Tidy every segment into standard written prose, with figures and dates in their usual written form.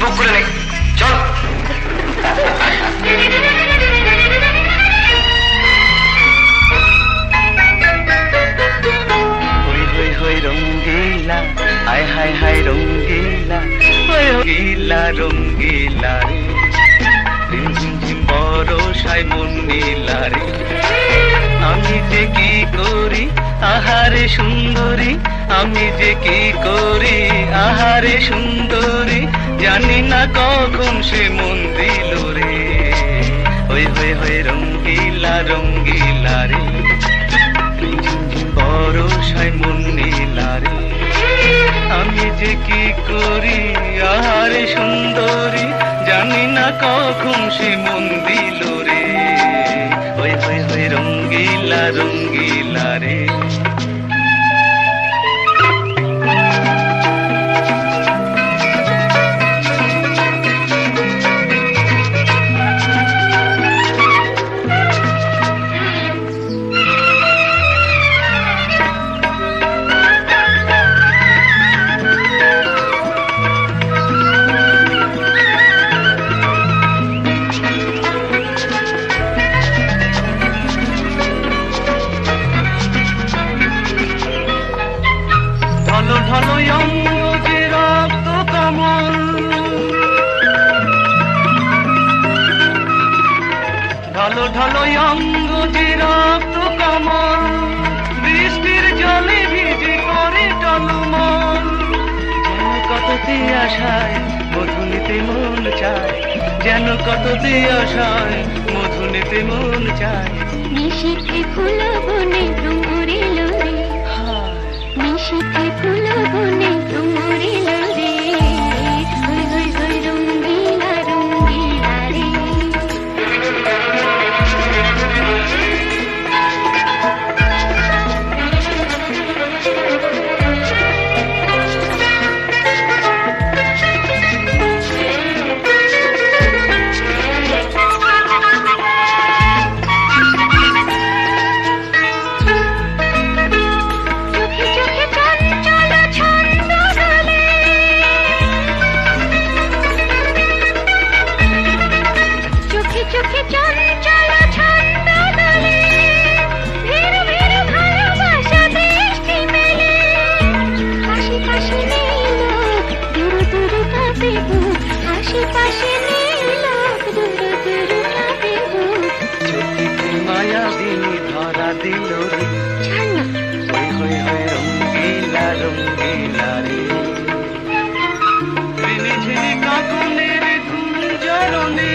বুক করে নে, চল। রঙ্গিলা হায় হায় হায় রঙ্গিলা রঙ্গিলা রঙ্গিলা রে ঝিম ঝিম ঝিম বরষায় মন নীলা রে আমি যে কি করি আহারে সুন্দরী আমি যে কি করি আহারে সুন্দরী জানি না কখন সে মন দিল রে হই হই হই রঙ্গিলা রঙ্গিলা রে বরষায় মন নীলা রে আমি যে কি করি আহারে সুন্দরী জানি না কখন সে মন দিল রে হই হই হই রঙ্গিলা রঙ্গিলা রে ঢলো ঢলো অঙ্গ যে রক্ত কমল ঢলো ঢলো অঙ্গ যে রক্ত কমল বৃষ্টির জলে ভিজে করে টলমল যেন কততে আশায় মধু নিতে মন চায় যেন কততে আশায় মধু নিতে মন চায় নিশীথে ফুল বনে ডুমুরিল রে নিশীথে ফুল বনে ডুমুরিল রে হই হই হই রঙ্গিলা রঙ্গিলা রে চোখে চঞ্চল ছন্দ দোলে ভীরু ভীরু ভালোবাসা বৃষ্টি মেলে আশেপাশে নেই লোক দূর দূর কাঁপে বুক আশেপাশে নেই লোক দূর দূর কাঁপে বুক চোখে মায়াবিনী ধরা দিল রে ছাড় না হই হই হই রঙ্গিলা রঙ্গিলা রে ঝিনি ঝিনি কাকনের গুঞ্জরণে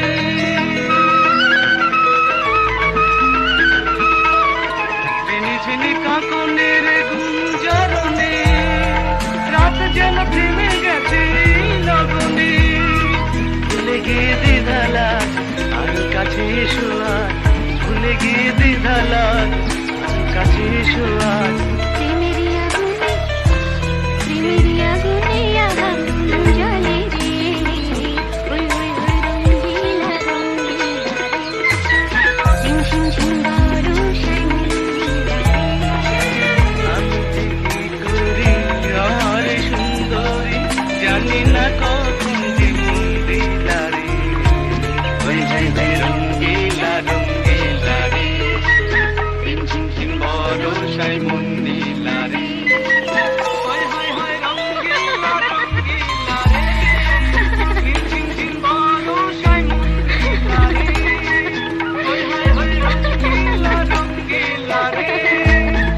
ঝিনি কাকনের গুঞ্জরণে রাত যেন থেমে গেছে লগনে ভুলে গিয়ে দিধালা আর কাছে এসো আর ভুলে গিয়ে দিধালা আর কাছে এসো আর